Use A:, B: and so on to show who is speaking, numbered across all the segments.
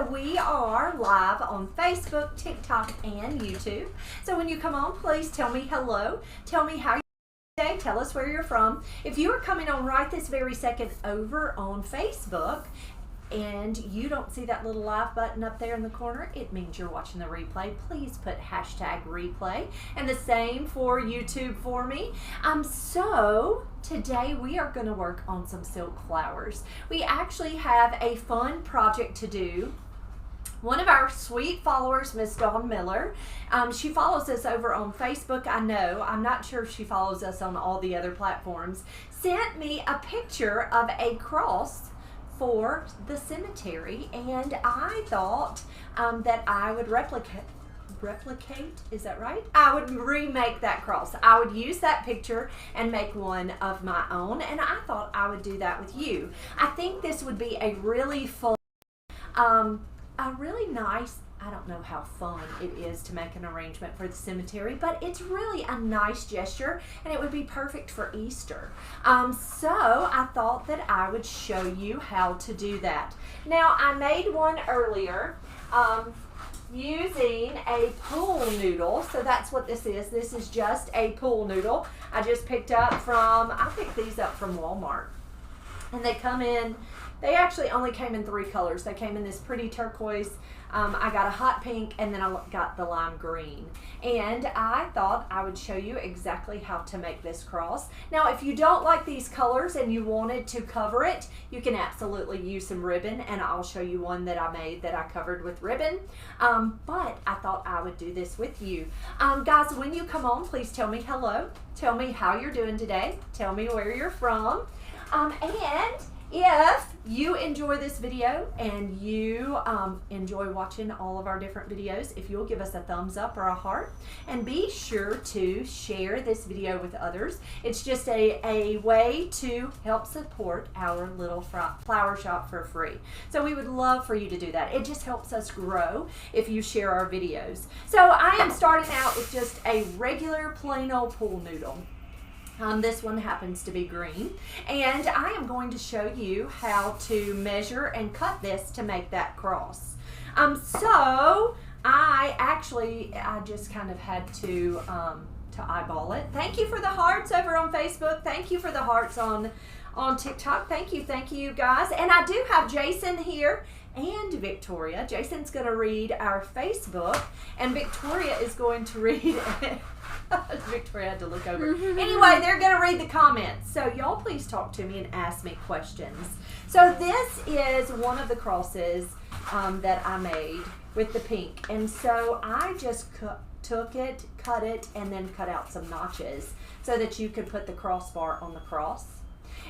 A: So we are live on Facebook, TikTok, and YouTube. So when you come on, please tell me hello. Tell me how you're doing today. Tell us where you're from. If you are coming on right this very second over on Facebook, and you don't see that little live button up there in the corner, it means you're watching the replay. Please put hashtag replay, and the same for YouTube for me. So today we are going to work on some silk flowers. We actually have a fun project to do. One of our sweet followers, Miss Dawn Miller, she follows us over on Facebook. I know, I'm not sure if she follows us on all the other platforms, sent me a picture of a cross for the cemetery, and I thought that I would replicate, is that right? I would remake that cross. I would use that picture and make one of my own, and I thought I would do that with you. I think this would be a really fun, a really nice, I don't know how fun it is to make an arrangement for the cemetery, but it's really a nice gesture, and it would be perfect for Easter. So I thought that I would show you how to do that. Now, I made one earlier using a pool noodle. So that's what this is. This is just a pool noodle. I just picked up from, I picked these up from Walmart. And they come in, they actually only came in 3 colors. They came in this pretty turquoise, I got a hot pink, and then I got the lime green. And I thought I would show you exactly how to make this cross. Now, if you don't like these colors and you wanted to cover it, you can absolutely use some ribbon, and I'll show you one that I made that I covered with ribbon. But I thought I would do this with you. Guys, when you come on, please tell me hello. Tell me how you're doing today. Tell me where you're from. And if you enjoy this video and you enjoy watching all of our different videos, if you'll give us a thumbs up or a heart, and be sure to share this video with others. It's just a way to help support our little flower shop for free. So we would love for you to do that. It just helps us grow if you share our videos. So I am starting out with just a regular plain old pool noodle. This one happens to be green, and I am going to show you how to measure and cut this to make that cross. So I just kind of had to eyeball it. Thank you for the hearts over on Facebook. Thank you for the hearts on TikTok. Thank you guys. And I do have Jason here and Victoria. Jason's going to read our Facebook, and Victoria is going to read Victoria had to look over. Anyway, they're going to read the comments. So y'all please talk to me and ask me questions. So this is one of the crosses that I made with the pink. And so I just took it, cut it, and then cut out some notches so that you could put the crossbar on the cross.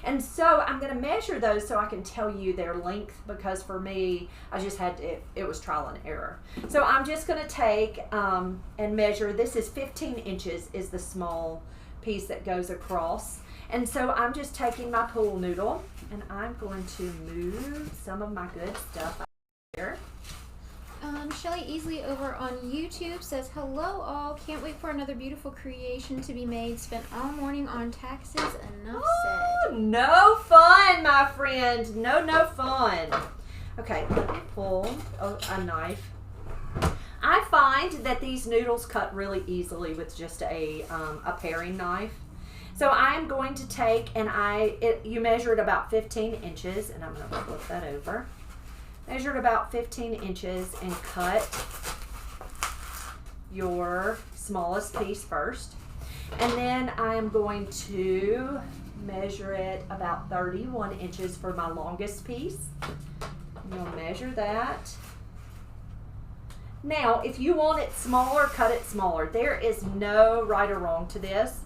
A: And so I'm going to measure those so I can tell you their length, because for me, I just had to, it was trial and error. So I'm just going to take and measure. This is 15 inches is the small piece that goes across. And so I'm just taking my pool noodle, and I'm going to move some of my good stuff out here.
B: Shelly Easley over on YouTube says, hello all, can't wait for another beautiful creation to be made. Spent all morning on taxes, enough said.
A: No fun, my friend. No fun. Okay, let me pull a knife. I find that these noodles cut really easily with just a paring knife. So I am going to take, and you measured about 15 inches, and I'm going to flip that over. Measured about 15 inches and cut your smallest piece first. And then I am going to measure it about 31 inches for my longest piece. You'll measure that. Now, if you want it smaller, cut it smaller. There is no right or wrong to this.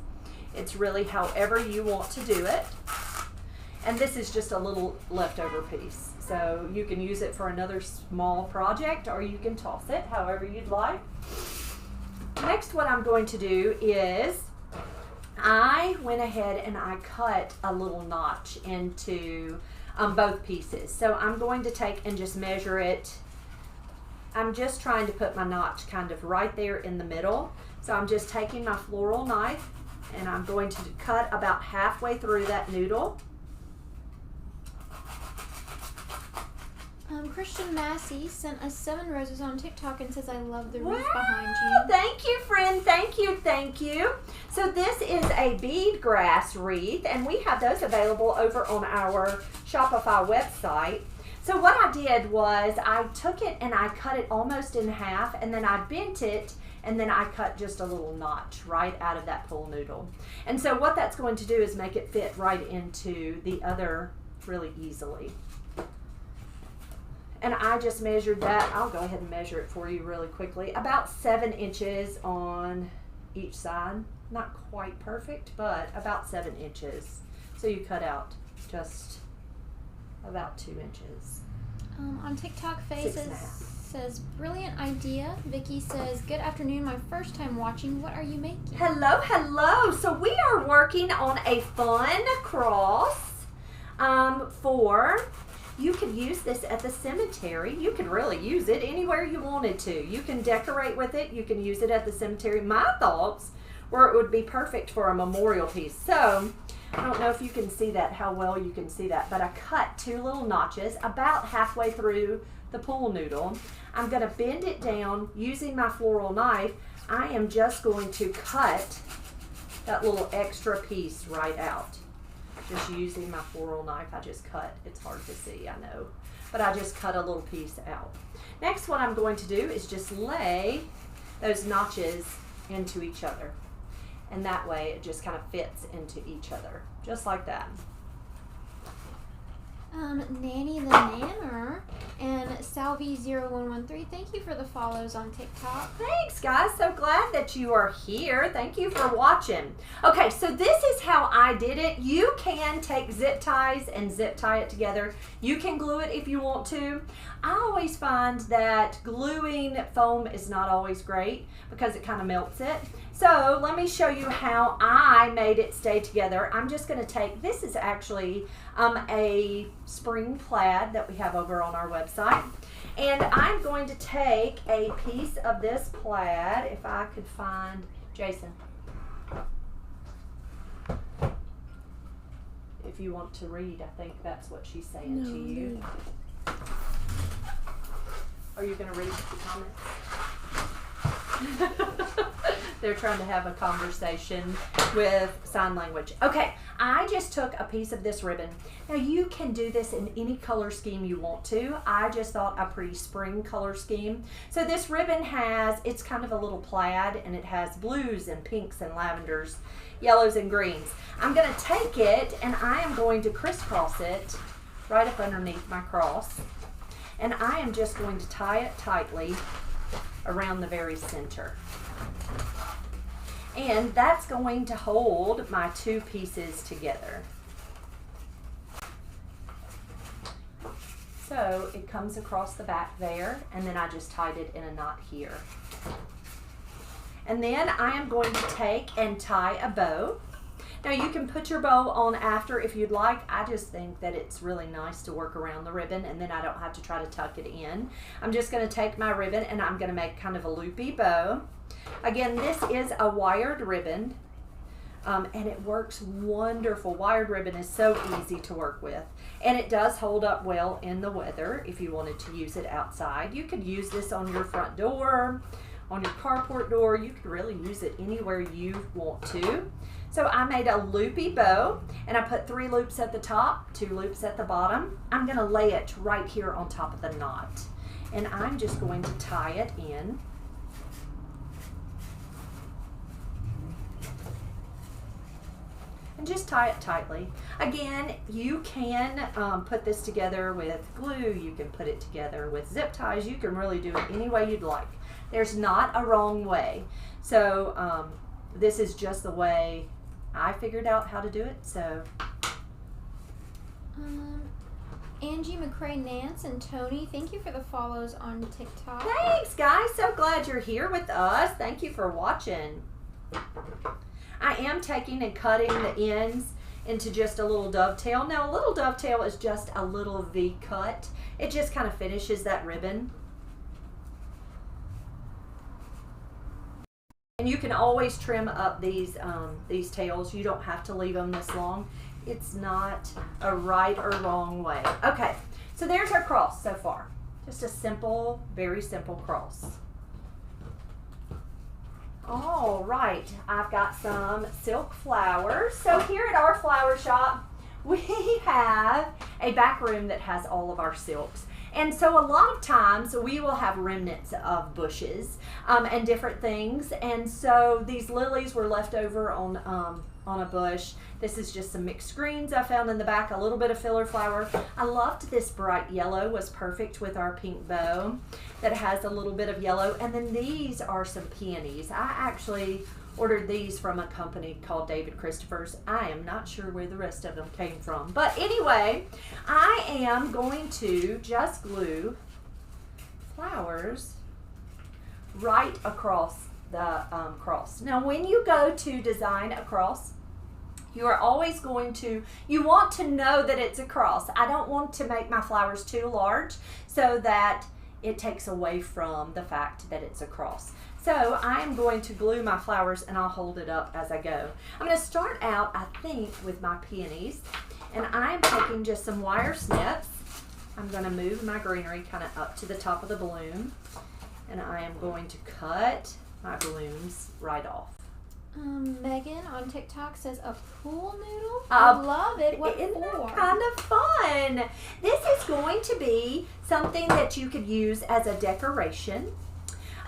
A: It's really however you want to do it. And this is just a little leftover piece. So you can use it for another small project, or you can toss it however you'd like. Next, what I'm going to do is I went ahead and I cut a little notch into both pieces. So I'm going to take and just measure it. I'm just trying to put my notch kind of right there in the middle. So I'm just taking my floral knife, and I'm going to cut about halfway through that noodle.
B: Christian Massey sent us 7 roses on TikTok and says, I love the wreath
A: Wow,
B: behind you.
A: thank you, friend. Thank you, thank you. So this is a bead grass wreath, and we have those available over on our Shopify website. So what I did was I took it and I cut it almost in half, and then I bent it, and then I cut just a little notch right out of that pool noodle. And so what that's going to do is make it fit right into the other really easily. And I just measured that. I'll go ahead and measure it for you really quickly. About 7 inches on each side. Not quite perfect, but about 7 inches. So you cut out just about 2 inches.
B: On TikTok, Faye
A: 6.5.
B: says, brilliant idea. Vicky says, good afternoon, my first time watching. What are you making?
A: Hello, hello. So we are working on a fun cross you could use this at the cemetery. You could really use it anywhere you wanted to. You can decorate with it. You can use it at the cemetery. My thoughts were it would be perfect for a memorial piece. So I don't know if you can see that, how well you can see that, but I cut 2 little notches about halfway through the pool noodle. I'm going to bend it down using my floral knife. I am just going to cut that little extra piece right out. Just using my floral knife, I just cut. It's hard to see, I know, but I just cut a little piece out. Next, what I'm going to do is just lay those notches into each other, and that way it just kind of fits into each other, just like that.
B: Nanny the Nanner and Salvi0113, thank you for the follows on TikTok.
A: Thanks, guys. So glad that you are here. Thank you for watching. Okay, so this is how I did it. You can take zip ties and zip tie it together. You can glue it if you want to. I always find that gluing foam is not always great because it kind of melts it. So let me show you how I made it stay together. I'm just going to take, this is actually a spring plaid that we have over on our website. And I'm going to take a piece of this plaid, if I could find, Jason, if you want to read, I think that's what she's saying to you. No. Are you going to read the comments? They're trying to have a conversation with sign language. Okay, I just took a piece of this ribbon. Now you can do this in any color scheme you want to. I just thought a pretty spring color scheme. So this ribbon it's kind of a little plaid, and it has blues and pinks and lavenders, yellows and greens. I'm going to take it and I am going to crisscross it right up underneath my cross. And I am just going to tie it tightly around the very center. And that's going to hold my 2 pieces together. So it comes across the back there, and then I just tied it in a knot here. And then I am going to take and tie a bow. Now you can put your bow on after if you'd like. I just think that it's really nice to work around the ribbon, and then I don't have to try to tuck it in. I'm just going to take my ribbon and I'm going to make kind of a loopy bow. Again, this is a wired ribbon, and it works wonderful. Wired ribbon is so easy to work with, and it does hold up well in the weather if you wanted to use it outside. You could use this on your front door, on your carport door. You could really use it anywhere you want to. So I made a loopy bow, and I put 3 loops at the top, 2 loops at the bottom. I'm going to lay it right here on top of the knot, and I'm just going to tie it in. And just tie it tightly. Again, you can put this together with glue. You can put it together with zip ties. You can really do it any way you'd like. There's not a wrong way. So this is just the way I figured out how to do it. So
B: Angie McCray, Nance, and Tony, thank you for the follows on TikTok.
A: Thanks, guys. So glad you're here with us. Thank you for watching. I am taking and cutting the ends into just a little dovetail. Now, a little dovetail is just a little V cut. It just kind of finishes that ribbon. And you can always trim up these tails. You don't have to leave them this long. It's not a right or wrong way. Okay, so there's our cross so far. Just a simple, very simple cross. All right, I've got some silk flowers. So here at our flower shop, we have a back room that has all of our silks. And so a lot of times we will have remnants of bushes and different things. And so these lilies were left over on a bush. This is just some mixed greens I found in the back, a little bit of filler flower. I loved this bright yellow, was perfect with our pink bow that has a little bit of yellow. And then these are some peonies. I actually ordered these from a company called David Christopher's. I am not sure where the rest of them came from. But anyway, I am going to just glue flowers right across the cross. Now when you go to design a cross, you are always going to, you want to know that it's a cross. I don't want to make my flowers too large so that it takes away from the fact that it's a cross. So I'm going to glue my flowers and I'll hold it up as I go. I'm going to start out, I think, with my peonies. And I'm taking just some wire snips. I'm going to move my greenery kind of up to the top of the bloom. And I am going to cut my blooms right off.
B: Megan on TikTok says a pool noodle. I love it. What
A: isn't
B: for?
A: That kind of fun? This is going to be something that you could use as a decoration.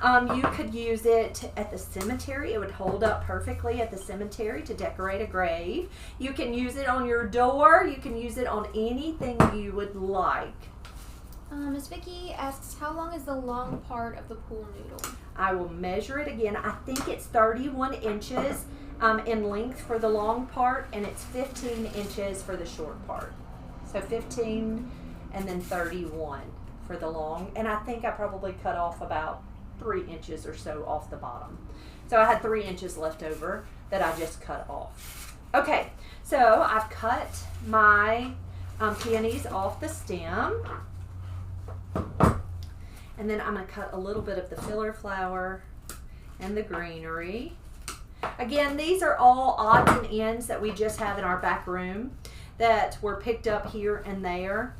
A: You could use it at the cemetery. It would hold up perfectly at the cemetery to decorate a grave. You can use it on your door. You can use it on anything you would like.
B: Miss Vicky asks, how long is the long part of the pool noodle?
A: I will measure it again. I think it's 31 inches in length for the long part, and it's 15 inches for the short part. So 15 and then 31 for the long. And I think I probably cut off about 3 inches or so off the bottom. So I had 3 inches left over that I just cut off. Okay, so I've cut my peonies off the stem. And then I'm going to cut a little bit of the filler flower and the greenery. Again, these are all odds and ends that we just have in our back room that were picked up here and there.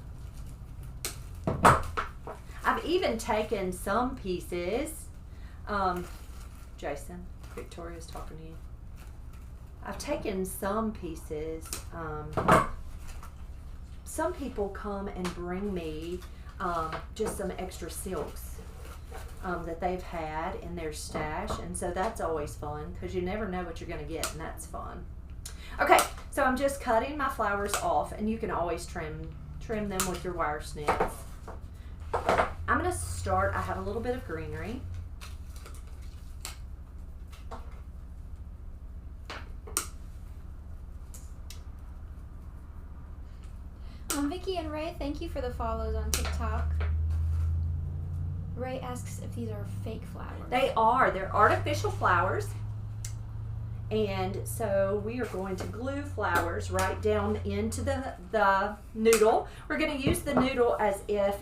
A: I've even taken some pieces. Jason, Victoria's talking to you. I've taken some pieces. Some people come and bring me just some extra silks that they've had in their stash, and so that's always fun because you never know what you're going to get, and that's fun. Okay, so I'm just cutting my flowers off, and you can always trim them with your wire snips. I'm going to start, I have a little bit of greenery.
B: Vicky and Ray, thank you for the follows on TikTok. Ray asks if these are fake flowers.
A: They are. They're artificial flowers. And so we are going to glue flowers right down into the noodle. We're going to use the noodle as if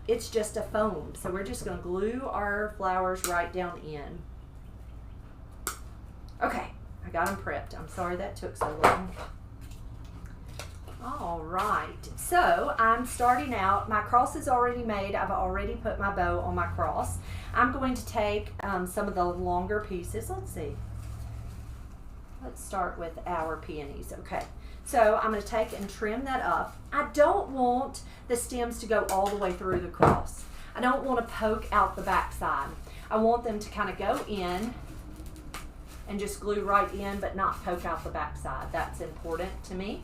A: it's just a foam. So we're just going to glue our flowers right down in. Okay, I got them prepped. I'm sorry that took so long. All right, so I'm starting out. My cross is already made. I've already put my bow on my cross. I'm going to take some of the longer pieces. Let's see. Let's start with our peonies. Okay, so I'm going to take and trim that up. I don't want the stems to go all the way through the cross. I don't want to poke out the back side. I want them to kind of go in and just glue right in, but not poke out the back side. That's important to me.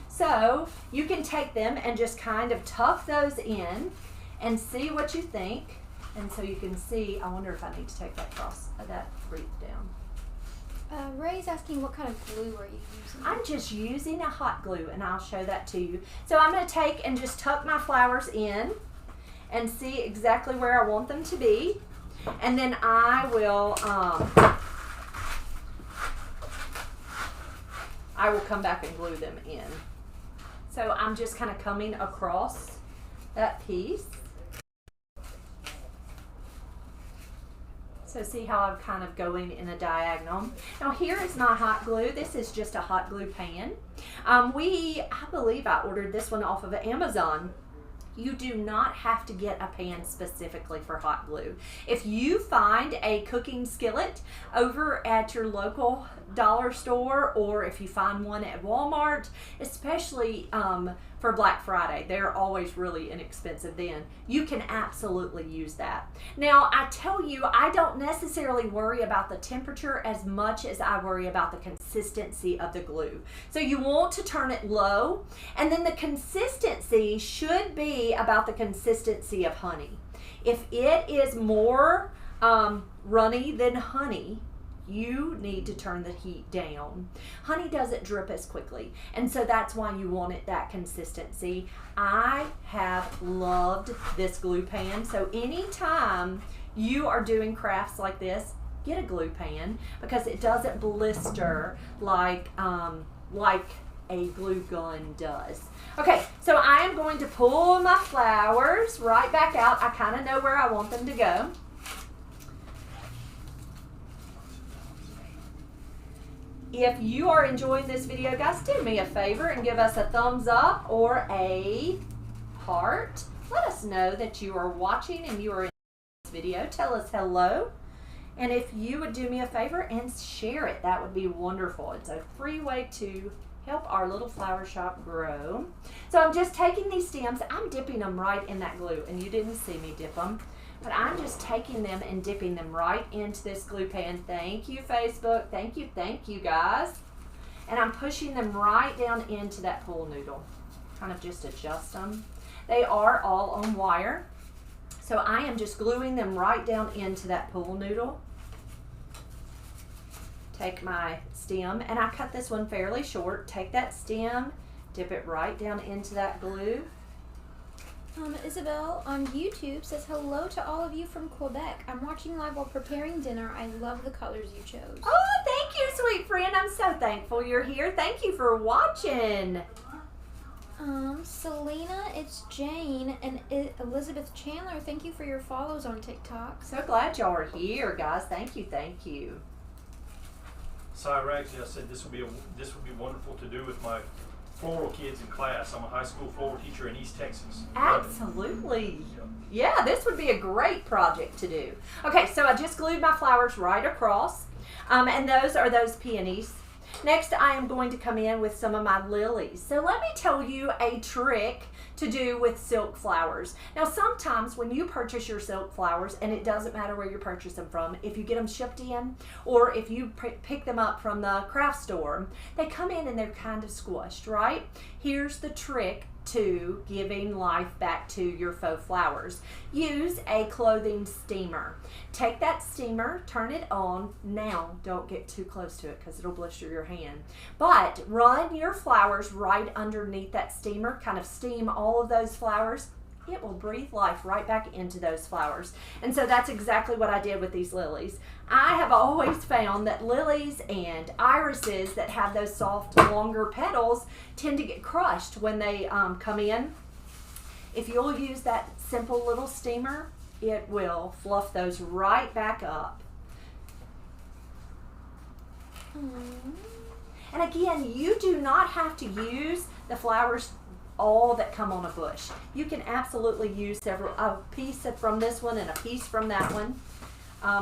A: So you can take them and just kind of tuck those in and see what you think. And so you can see, I wonder if I need to take that wreath down.
B: Ray's asking what kind of glue are you using?
A: I'm just using a hot glue, and I'll show that to you. So I'm going to take and just tuck my flowers in and see exactly where I want them to be. And then I will come back and glue them in. So I'm just kind of coming across that piece. So see how I'm kind of going in a diagonal. Now here is my hot glue. This is just a hot glue pan. I believe I ordered this one off of Amazon. You do not have to get a pan specifically for hot glue. If you find a cooking skillet over at your local dollar store, or if you find one at Walmart, especially for Black Friday, they're always really inexpensive then, you can absolutely use that. Now, I tell you, I don't necessarily worry about the temperature as much as I worry about the consistency of the glue. So you want to turn it low, and then the consistency should be about the consistency of honey. If it is more runny than honey, you need to turn the heat down. Honey doesn't drip as quickly, and so that's why you want it that consistency. I have loved this glue pan, so anytime you are doing crafts like this, get a glue pan, because it doesn't blister like a glue gun does. Okay, so I am going to pull my flowers right back out. I kind of know where I want them to go. If you are enjoying this video, guys, do me a favor and give us a thumbs up or a heart. Let us know that you are watching and you are in this video. Tell us hello. And if you would do me a favor and share it, that would be wonderful. It's a free way to help our little flower shop grow. So I'm just taking these stems, I'm dipping them right in that glue, and you didn't see me dip them, but I'm just taking them and dipping them right into this glue pan. Thank you, Facebook. Thank you guys. And I'm pushing them right down into that pool noodle. Kind of just adjust them. They are all on wire, so I am just gluing them right down into that pool noodle. Take my stem, and I cut this one fairly short. Take that stem, dip it right down into that glue.
B: Isabel on YouTube says, hello to all of you from Quebec. I'm watching live while preparing dinner. I love the colors you chose.
A: Oh, thank you, sweet friend. I'm so thankful you're here. Thank you for watching.
B: Selena, it's Jane, and Elizabeth Chandler, thank you for your follows on TikTok.
A: So glad y'all are here, guys. Thank you.
C: Syra, actually, I said this would be wonderful to do with my floral kids in class. I'm a high school floral teacher in East Texas.
A: Absolutely. Yeah, this would be a great project to do. Okay, so I just glued my flowers right across, and those are those peonies. Next, I am going to come in with some of my lilies. So let me tell you a trick to do with silk flowers. Now, sometimes when you purchase your silk flowers, and it doesn't matter where you purchase them from, if you get them shipped in or if you pick them up from the craft store, they come in and they're kind of squished, right? Here's the trick to giving life back to your faux flowers. Use a clothing steamer. Take that steamer, turn it on. Now, don't get too close to it because it'll blister your hand. But run your flowers right underneath that steamer, kind of steam all of those flowers. It will breathe life right back into those flowers. And so that's exactly what I did with these lilies. I have always found that lilies and irises that have those soft, longer petals tend to get crushed when they come in. If you'll use that simple little steamer, it will fluff those right back up. And again, you do not have to use the flowers all that come on a bush. You can absolutely use a piece from this one and a piece from that one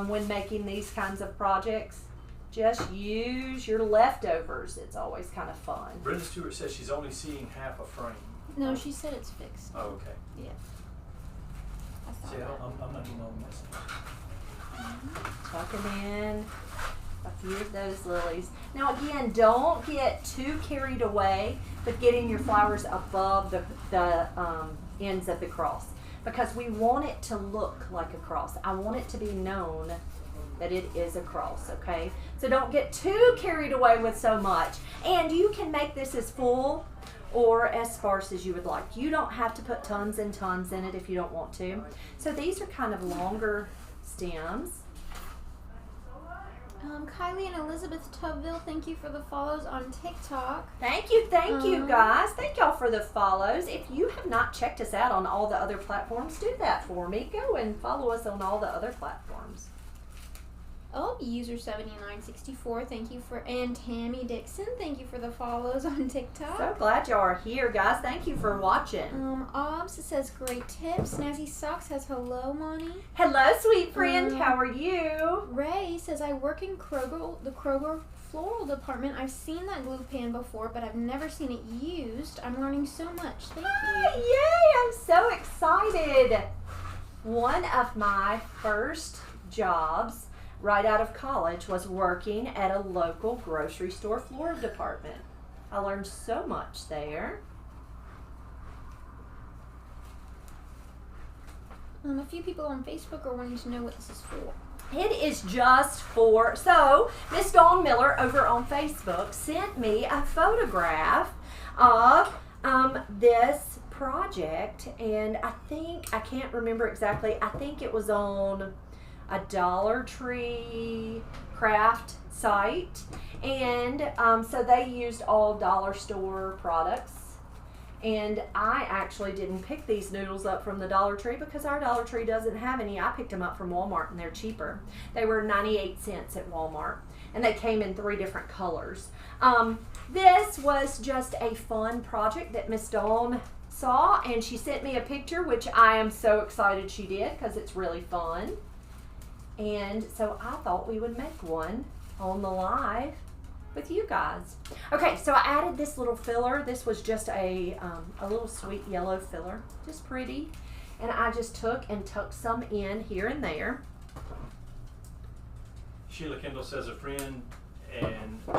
A: when making these kinds of projects. Just use your leftovers. It's always kind of fun.
C: Brenda Stewart says she's only seeing half a frame.
B: No, she said it's fixed.
C: Oh, okay.
B: Yeah.
C: See, I'm not doing all the messing.
A: Tucking in a few of those lilies. Now again, don't get too carried away with getting your flowers above the ends of the cross, because we want it to look like a cross. I want it to be known that it is a cross, okay? So don't get too carried away with so much. And you can make this as full or as sparse as you would like. You don't have to put tons and tons in it if you don't want to. So these are kind of longer stems.
B: Kylie and Elizabeth Tubville, thank you for the follows on TikTok.
A: Thank you guys. Thank y'all for the follows. If you have not checked us out on all the other platforms, do that for me. Go and follow us on all the other platforms.
B: Oh, user 7964, thank you for, and Tammy Dixon, thank you for the follows on TikTok.
A: So glad y'all are here, guys. Thank you for watching.
B: Obs says great tips. Snazzy Socks says hello, Monty.
A: Hello, sweet friend. How are you?
B: Ray says I work in the Kroger floral department. I've seen that glue pan before, but I've never seen it used. I'm learning so much. Thank you.
A: Yay! I'm so excited. One of my first jobs right out of college was working at a local grocery store floral department. I learned so much there.
B: A few people on Facebook are wanting to know what this is for.
A: It is just for, so Miss Dawn Miller over on Facebook sent me a photograph of this project, and I can't remember exactly, I think it was on a Dollar Tree craft site, and so they used all dollar store products, and I actually didn't pick these noodles up from the Dollar Tree because our Dollar Tree doesn't have any. I picked them up from Walmart and they're cheaper. They were 98 cents at Walmart, and they came in 3 different colors. This was just a fun project that Miss Dawn saw, and she sent me a picture, which I am so excited she did because it's really fun. And so I thought we would make one on the live with you guys. Okay, so I added this little filler. This was just a little sweet yellow filler, just pretty. And I just took and tucked some in here and there.
C: Sheila Kendall says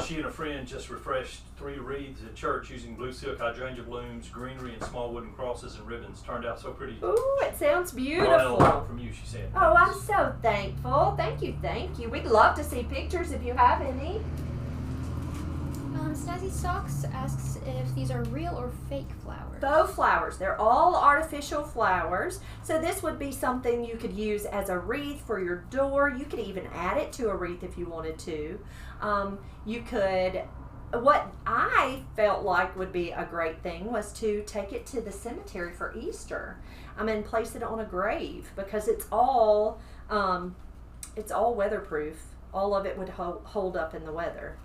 C: she and a friend just refreshed 3 wreaths at church using blue silk hydrangea blooms, greenery, and small wooden crosses and ribbons. Turned out so pretty.
A: Ooh, it sounds beautiful.
C: From you, she said.
A: Oh, I'm so thankful. Thank you, thank you. We'd love to see pictures if you have any.
B: Snazzy Socks asks if these are real or fake flowers.
A: Faux flowers. They're all artificial flowers. So this would be something you could use as a wreath for your door. You could even add it to a wreath if you wanted to. You could, what I felt like would be a great thing was to take it to the cemetery for Easter. And place it on a grave, because it's all weatherproof. All of it would hold up in the weather.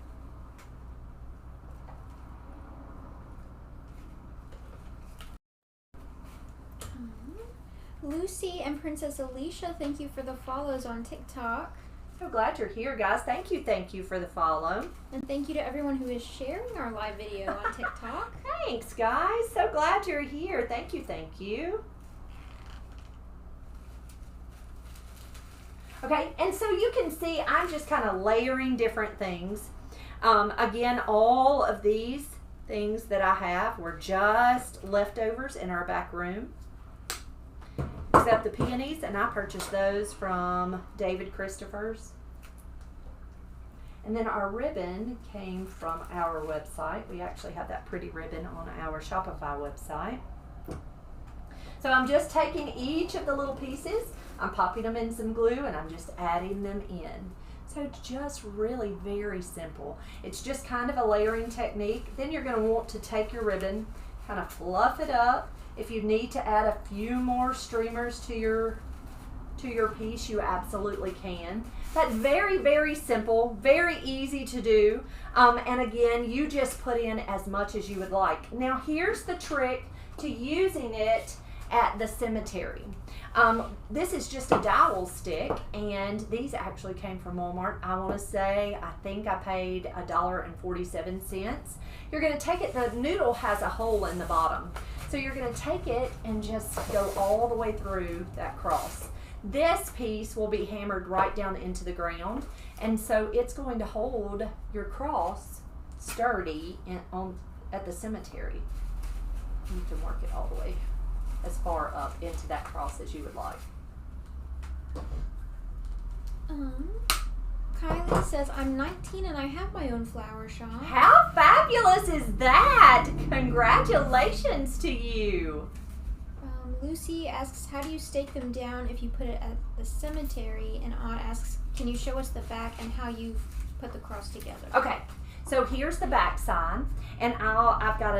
B: Lucy and Princess Alicia, thank you for the follows on TikTok.
A: So glad you're here, guys. Thank you for the follow.
B: And thank you to everyone who is sharing our live video on TikTok.
A: Thanks, guys. So glad you're here. Thank you. Okay, and so you can see I'm just kind of layering different things. Again, all of these things that I have were just leftovers in our back room, except the peonies, and I purchased those from David Christopher's. And then our ribbon came from our website. We actually have that pretty ribbon on our Shopify website. So I'm just taking each of the little pieces, I'm popping them in some glue, and I'm just adding them in. So it's just really very simple. It's just kind of a layering technique. Then you're going to want to take your ribbon, kind of fluff it up. If you need to add a few more streamers to your piece, you absolutely can. That's very, very simple, very easy to do. And again, you just put in as much as you would like. Now here's the trick to using it at the cemetery. This is just a dowel stick, and these actually came from Walmart. I want to say, I think I paid $1.47. You're going to take it, the noodle has a hole in the bottom. So you're going to take it and just go all the way through that cross. This piece will be hammered right down into the ground, and so it's going to hold your cross sturdy at the cemetery. You can work it all the way as far up into that cross as you would like.
B: Kylie says, I'm 19 and I have my own flower shop.
A: How fabulous is that? Congratulations to you.
B: Lucy asks, how do you stake them down if you put it at the cemetery? And Aunt asks, can you show us the back and how you put the cross together?
A: Okay, So here's the back side, and I've got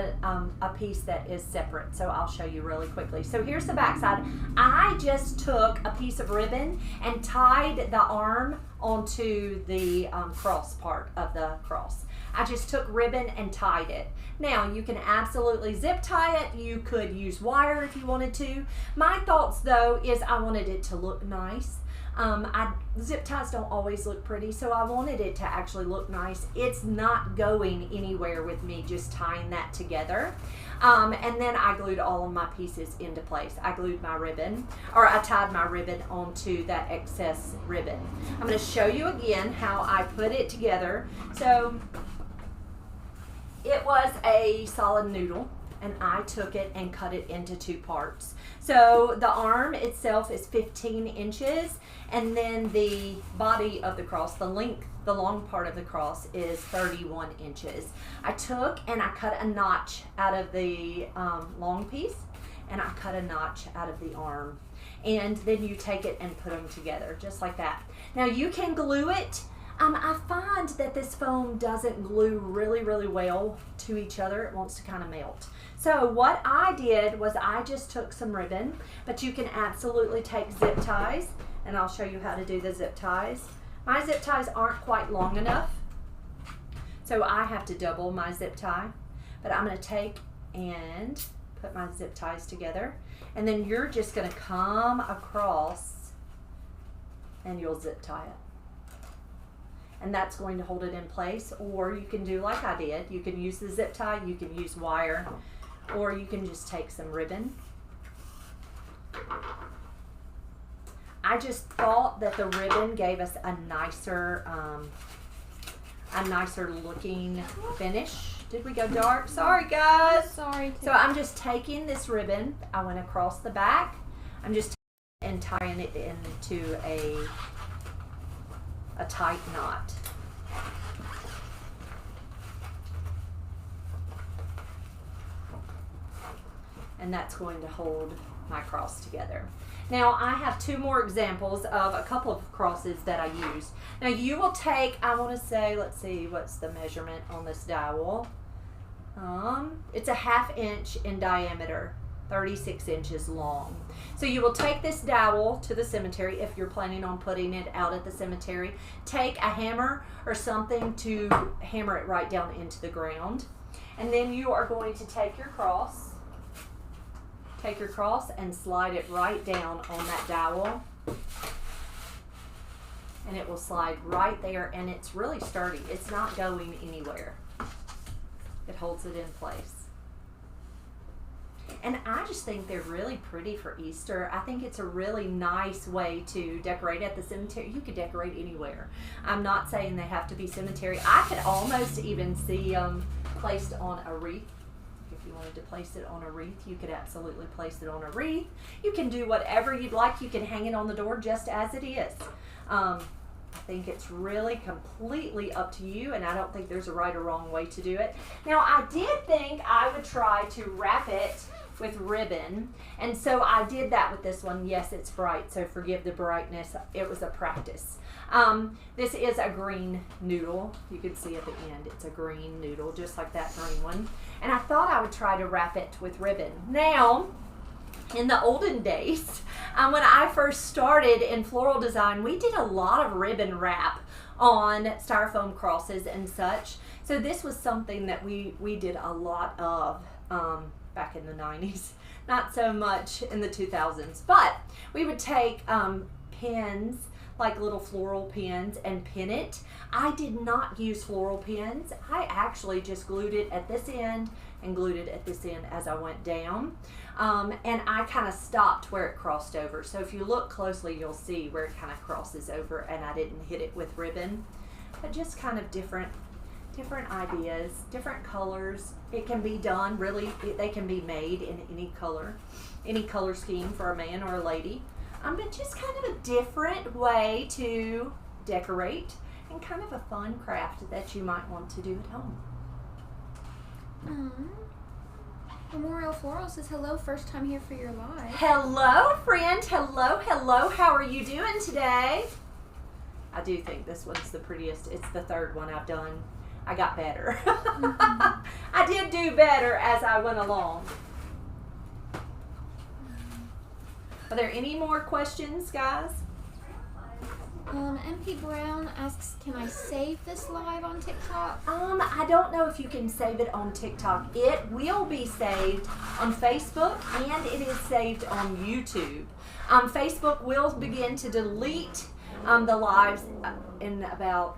A: a piece that is separate, so I'll show you really quickly. So here's the back side. I just took a piece of ribbon and tied the arm onto the cross part of the cross. I just took ribbon and tied it. Now, you can absolutely zip tie it. You could use wire if you wanted to. My thoughts, though, is I wanted it to look nice. Zip ties don't always look pretty, so I wanted it to actually look nice. It's not going anywhere with me just tying that together. And then I glued all of my pieces into place. I glued my ribbon, or I tied my ribbon onto that excess ribbon. I'm going to show you again how I put it together. So it was a solid noodle, and I took it and cut it into 2 parts. So the arm itself is 15 inches, and then the body of the cross, the long part of the cross is 31 inches. I took and I cut a notch out of the long piece, and I cut a notch out of the arm. And then you take it and put them together, just like that. Now you can glue it. I find that this foam doesn't glue really, really well to each other. It wants to kind of melt. So what I did was I just took some ribbon, but you can absolutely take zip ties, and I'll show you how to do the zip ties. My zip ties aren't quite long enough, so I have to double my zip tie, but I'm going to take and put my zip ties together, and then you're just going to come across and you'll zip tie it. And that's going to hold it in place. Or you can do like I did. You can use the zip tie, you can use wire, or you can just take some ribbon. I just thought that the ribbon gave us a nicer looking finish. Did we go dark? Sorry guys.
B: Sorry.
A: So I'm just taking this ribbon. I went across the back. I'm just and tying it into a tight knot. And that's going to hold my cross together. Now I have 2 more examples of a couple of crosses that I used. Now you will take, I want to say, let's see, what's the measurement on this dowel? It's a 1/2 inch in diameter, 36 inches long. So you will take this dowel to the cemetery if you're planning on putting it out at the cemetery. Take a hammer or something to hammer it right down into the ground. And then you are going to take your cross and slide it right down on that dowel. And it will slide right there, and it's really sturdy. It's not going anywhere. It holds it in place. And I just think they're really pretty for Easter. I think it's a really nice way to decorate at the cemetery. You could decorate anywhere. I'm not saying they have to be cemetery. I could almost even see them placed on a wreath. If you wanted to place it on a wreath, you could absolutely place it on a wreath. You can do whatever you'd like. You can hang it on the door just as it is. I think it's really completely up to you, and I don't think there's a right or wrong way to do it. Now, I did think I would try to wrap it with ribbon, and so I did that with this one. Yes, it's bright, so forgive the brightness. It was a practice. This is a green noodle. You can see at the end it's a green noodle, just like that green one, and I thought I would try to wrap it with ribbon. Now, in the olden days, when I first started in floral design, we did a lot of ribbon wrap on styrofoam crosses and such. So this was something that we did a lot of back in the 90s. Not so much in the 2000s, but we would take pins, like little floral pins, and pin it. I did not use floral pins. I actually just glued it at this end and glued it at this end as I went down. And I kind of stopped where it crossed over. So if you look closely, you'll see where it kind of crosses over, and I didn't hit it with ribbon. But just kind of different ideas, different colors. It can be done, really, they can be made in any color scheme for a man or a lady. But just kind of a different way to decorate, and kind of a fun craft that you might want to do at home.
B: Memorial Floral says, hello, first time here for your live.
A: Hello, friend. Hello. How are you doing today? I do think this one's the prettiest. It's the third one I've done. I got better. I did do better as I went along. Are there any more questions, guys?
B: MP Brown asks, can I save this live on TikTok?
A: I don't know if you can save it on TikTok. It will be saved on Facebook and it is saved on YouTube. Facebook will begin to delete the lives in about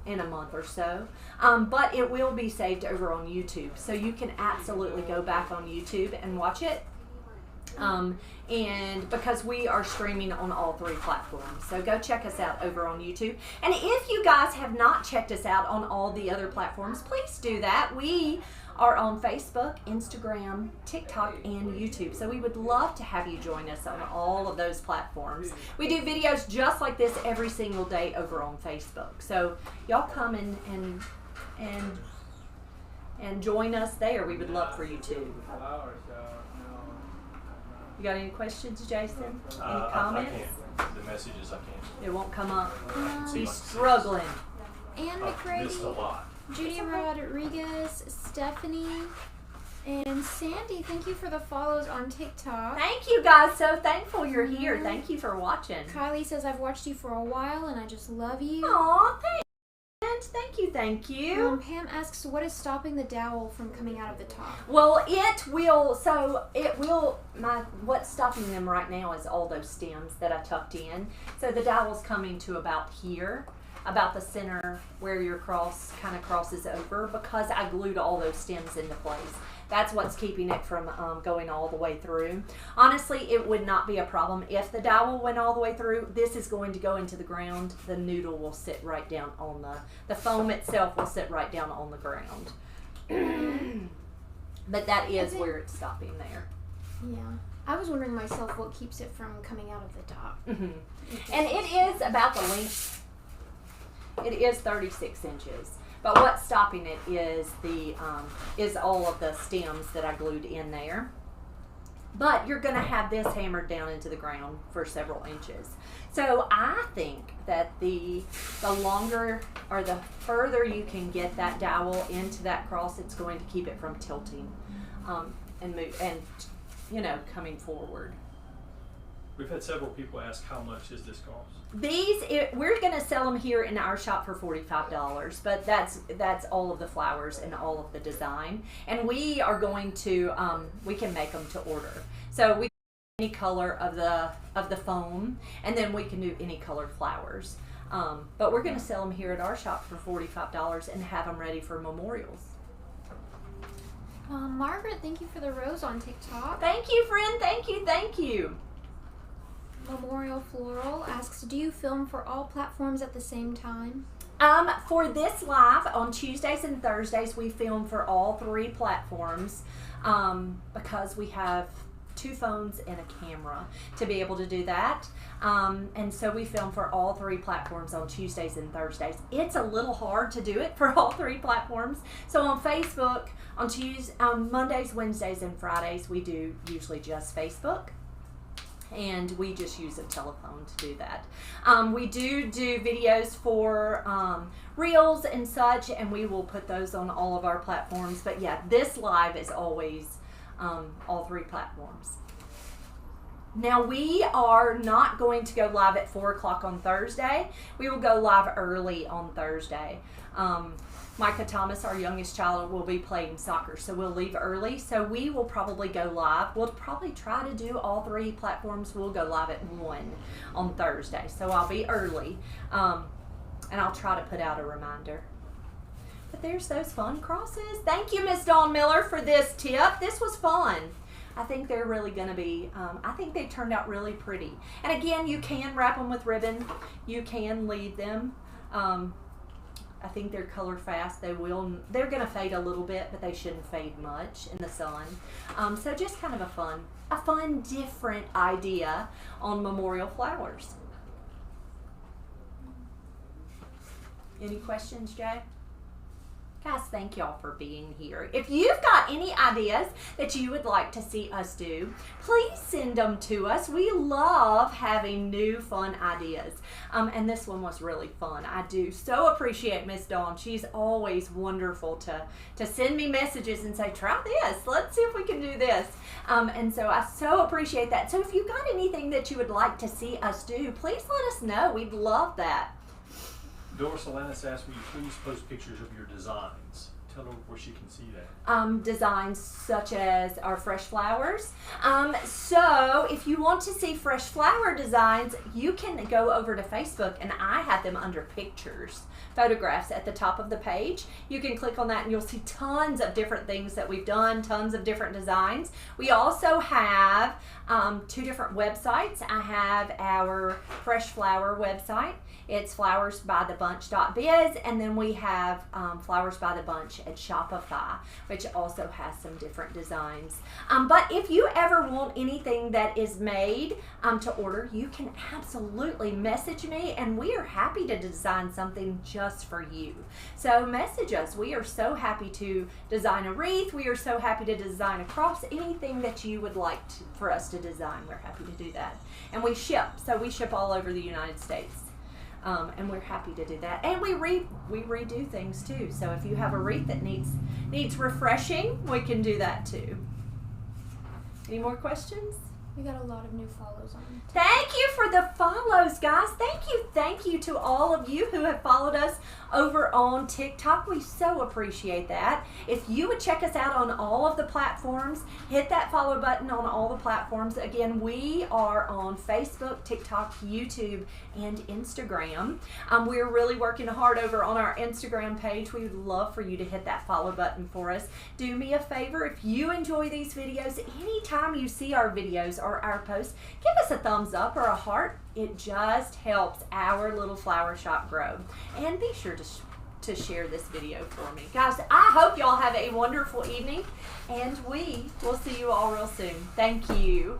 A: in a month or so, but it will be saved over on YouTube, so you can absolutely go back on YouTube and watch it. And because we are streaming on all 3 platforms, so go check us out over on YouTube. And if you guys have not checked us out on all the other platforms, please do that. We are on Facebook, Instagram, TikTok, and YouTube. So we would love to have you join us on all of those platforms. We do videos just like this every single day over on Facebook. So y'all come and join us there. We would love for you to. You got any questions, Jason? Any comments?
C: I can't. The messages I can't.
A: It won't come up.
B: He's
A: struggling.
B: Ann
C: I've missed a
B: McGrady,
C: lot.
B: Judy Rodriguez, Stephanie, and Sandy, thank you for the follows on TikTok.
A: Thank you guys. So thankful you're here. Thank you for watching.
B: Kylie says, I've watched you for a while and I just love you.
A: Aw, thanks. Thank you.
B: Pam asks, what is stopping the dowel from coming out of the top?
A: Well, what's stopping them right now is all those stems that I tucked in. So the dowel's coming to about here, about the center where your cross kind of crosses over, because I glued all those stems into place. That's what's keeping it from going all the way through. Honestly, it would not be a problem if the dowel went all the way through. This is going to go into the ground. The noodle will sit right down on the foam itself will sit right down on the ground. But that is where it's stopping there.
B: Yeah. I was wondering myself what keeps it from coming out of the top.
A: Mm-hmm. And it is about the length. It is 36 inches. But what's stopping it is is all of the stems that I glued in there. But you're going to have this hammered down into the ground for several inches. So I think that the longer or the further you can get that dowel into that cross, it's going to keep it from tilting and move and coming forward.
C: We've had several people ask, how much is this cost?
A: We're going to sell them here in our shop for $45, but that's all of the flowers and all of the design. And we are going to we can make them to order. So we any color of the foam, and then we can do any colored flowers. But we're going to sell them here at our shop for $45 and have them ready for memorials.
B: Margaret, thank you for the rose on TikTok.
A: Thank you, friend. Thank you.
B: Memorial Floral asks, do you film for all platforms at the same time?
A: For this live on Tuesdays and Thursdays, we film for all 3 platforms because we have 2 phones and a camera to be able to do that. And so we film for all 3 platforms on Tuesdays and Thursdays. It's a little hard to do it for all 3 platforms. So on Facebook, on Mondays, Wednesdays, and Fridays, we do usually just Facebook. And we just use a telephone to do that. We do videos for Reels and such, and we will put those on all of our platforms. But yeah, this live is always all 3 platforms. Now we are not going to go live at 4 o'clock on Thursday. We will go live early on Thursday. Micah Thomas, our youngest child, will be playing soccer, so we'll leave early. So we will probably go live. We'll probably try to do all 3 platforms. We'll go live at 1 on Thursday, so I'll be early, and I'll try to put out a reminder. But there's those fun crosses. Thank you, Miss Dawn Miller, for this tip. This was fun. I think they're really going to be, I think they turned out really pretty. And again, you can wrap them with ribbon. You can lead them. I think they're colored fast. They're going to fade a little bit, but they shouldn't fade much in the sun. So just kind of a fun, different idea on memorial flowers. Any questions, Jay? Guys, thank y'all for being here. If you've got any ideas that you would like to see us do, please send them to us. We love having new fun ideas. And this one was really fun. I do so appreciate Miss Dawn. She's always wonderful to send me messages and say, try this. Let's see if we can do this. And so I so appreciate that. So if you've got anything that you would like to see us do, please let us know. We'd love that.
C: Doris Alanis asked, will you please post pictures of your designs? Tell her where she can see that.
A: Designs such as our fresh flowers. So if you want to see fresh flower designs, you can go over to Facebook, and I have them under pictures, photographs at the top of the page. You can click on that and you'll see tons of different things that we've done, tons of different designs. We also have 2 different websites. I have our fresh flower website. It's flowersbythebunch.biz, and then we have Flowers by the Bunch at Shopify, which also has some different designs. But if you ever want anything that is made to order, you can absolutely message me, and we are happy to design something just for you. So message us. We are so happy to design a wreath. We are so happy to design a cross. Anything that you would like for us to design, we're happy to do that. And we ship. So we ship all over the United States. And we're happy to do that. And we redo things too. So if you have a wreath that needs refreshing, we can do that too. Any more questions?
B: We got a lot of new follows on.
A: Thank you for the follows, guys. Thank you to all of you who have followed us over on TikTok. We so appreciate that. If you would check us out on all of the platforms, hit that follow button on all the platforms. Again, we are on Facebook, TikTok, YouTube, and Instagram. We're really working hard over on our Instagram page. We would love for you to hit that follow button for us. Do me a favor, if you enjoy these videos, anytime you see our videos or our posts, give us a thumbs up or a heart. It just helps our little flower shop grow. And be sure to share this video for me. Guys, I hope y'all have a wonderful evening, and we will see you all real soon. Thank you.